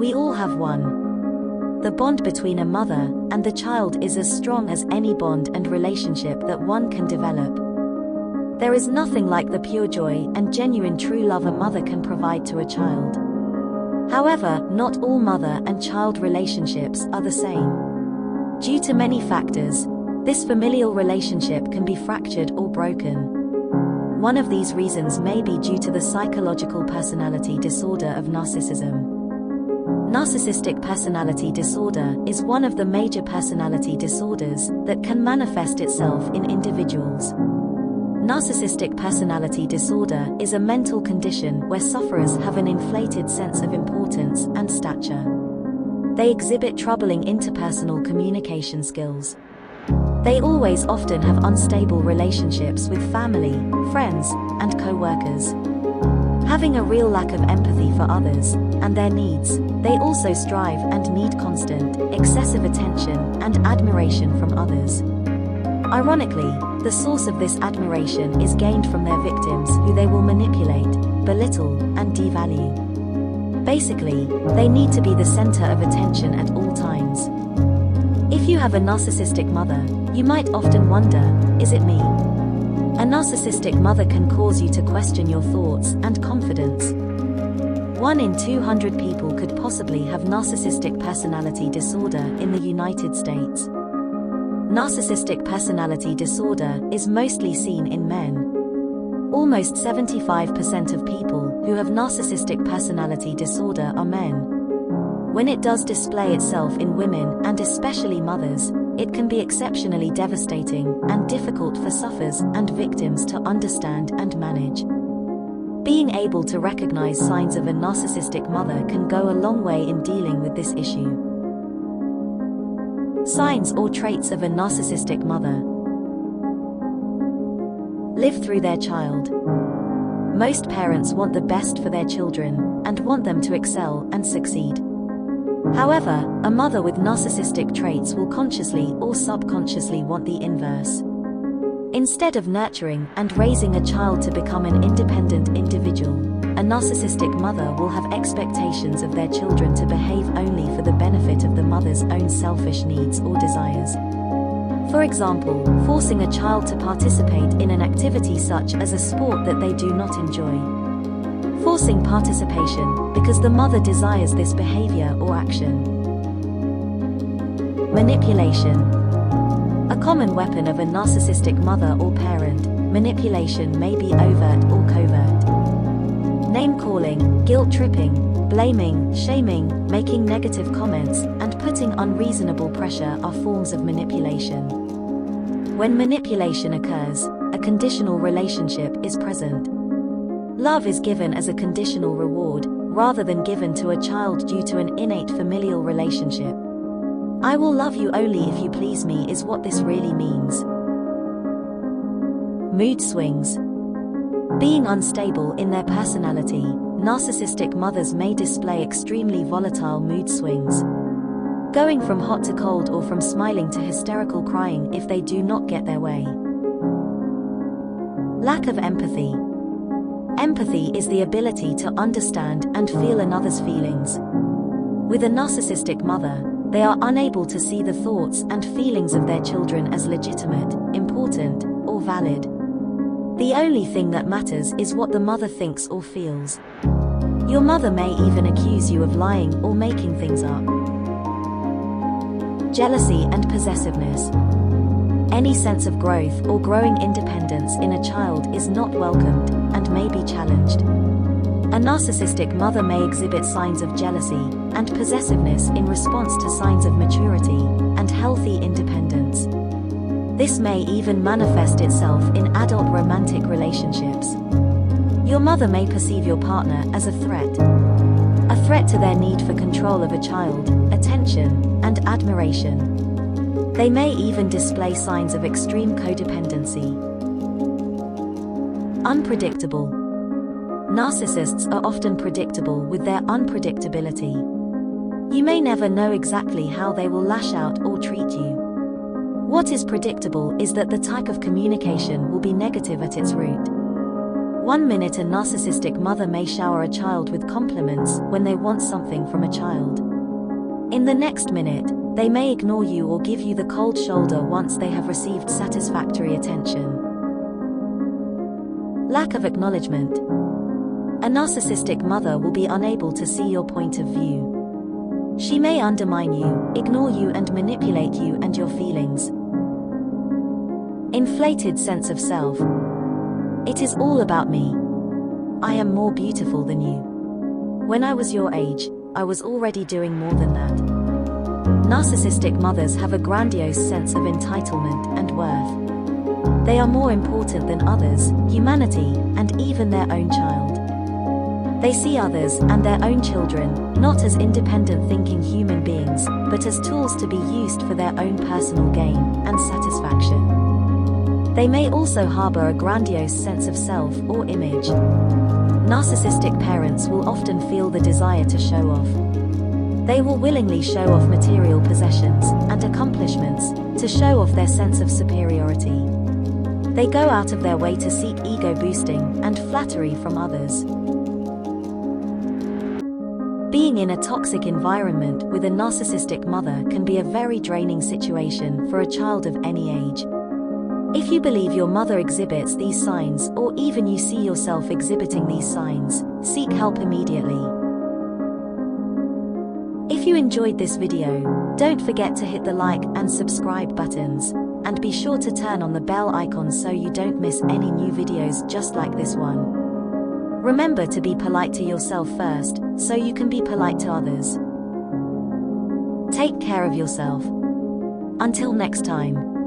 We all have one. The bond between a mother and the child is as strong as any bond and relationship that one can develop. There is nothing like the pure joy and genuine true love a mother can provide to a child. However, not all mother and child relationships are the same. Due to many factors, this familial relationship can be fractured or broken. One of these reasons may be due to the psychological personality disorder of narcissism. Narcissistic personality disorder is one of the major personality disorders that can manifest itself in individuals. Narcissistic personality disorder is a mental condition where sufferers have an inflated sense of importance and stature. They exhibit troubling interpersonal communication skills. They always often have unstable relationships with family, friends, and coworkers. Having a real lack of empathy for others and their needs, they also strive and need constant, excessive attention and admiration from others. Ironically, the source of this admiration is gained from their victims who they will manipulate, belittle, and devalue. Basically, they need to be the center of attention at all times. If you have a narcissistic mother, you might often wonder, is it me? A narcissistic mother can cause you to question your thoughts and confidence. 1 in 200 people could possibly have narcissistic personality disorder in the United States. Narcissistic personality disorder is mostly seen in men. Almost 75% of people who have narcissistic personality disorder are men. When it does display itself in women and especially mothers, it can be exceptionally devastating and difficult for sufferers and victims to understand and manage. Being able to recognize signs of a narcissistic mother can go a long way in dealing with this issue. Signs or traits of a narcissistic mother. Live through their child. Most parents want the best for their children and want them to excel and succeed. However, a mother with narcissistic traits will consciously or subconsciously want the inverse. Instead of nurturing and raising a child to become an independent individual, a narcissistic mother will have expectations of their children to behave only for the benefit of the mother's own selfish needs or desires. For example, forcing a child to participate in an activity such as a sport that they do not enjoy. Forcing participation because the mother desires this behavior or action. Manipulation. A common weapon of a narcissistic mother or parent, manipulation may be overt or covert. Name-calling, guilt-tripping, blaming, shaming, making negative comments, and putting unreasonable pressure are forms of manipulation. When manipulation occurs, a conditional relationship is present. Love is given as a conditional reward, rather than given to a child due to an innate familial relationship. I will love you only if you please me is what this really means. Mood swings. Being unstable in their personality, narcissistic mothers may display extremely volatile mood swings. Going from hot to cold or from smiling to hysterical crying if they do not get their way. Lack of empathy. Empathy is the ability to understand and feel another's feelings. With a narcissistic mother, they are unable to see the thoughts and feelings of their children as legitimate, important, or valid. The only thing that matters is what the mother thinks or feels. Your mother may even accuse you of lying or making things up. Jealousy and possessiveness. Any sense of growth or growing independence in a child is not welcomed and may be challenged. A narcissistic mother may exhibit signs of jealousy and possessiveness in response to signs of maturity and healthy independence. This may even manifest itself in adult romantic relationships. Your mother may perceive your partner as a threat to their need for control of a child, attention, and admiration. They may even display signs of extreme codependency. Unpredictable. Narcissists are often predictable with their unpredictability. You may never know exactly how they will lash out or treat you. What is predictable is that the type of communication will be negative at its root. 1 minute a narcissistic mother may shower a child with compliments when they want something from a child. In the next minute, they may ignore you or give you the cold shoulder once they have received satisfactory attention. Lack of acknowledgement. A narcissistic mother will be unable to see your point of view. She may undermine you, ignore you, and manipulate you and your feelings. Inflated sense of self. It is all about me. I am more beautiful than you. When I was your age, I was already doing more than that. Narcissistic mothers have a grandiose sense of entitlement and worth. They are more important than others, humanity, and even their own child. They see others and their own children not as independent thinking human beings, but as tools to be used for their own personal gain and satisfaction. They may also harbor a grandiose sense of self or image. Narcissistic parents will often feel the desire to show off. They will willingly show off material possessions and accomplishments to show off their sense of superiority. They go out of their way to seek ego boosting and flattery from others. Being in a toxic environment with a narcissistic mother can be a very draining situation for a child of any age. If you believe your mother exhibits these signs, or even you see yourself exhibiting these signs, seek help immediately. If you enjoyed this video, don't forget to hit the like and subscribe buttons, and be sure to turn on the bell icon so you don't miss any new videos just like this one. Remember to be polite to yourself first, so you can be polite to others. Take care of yourself. Until next time.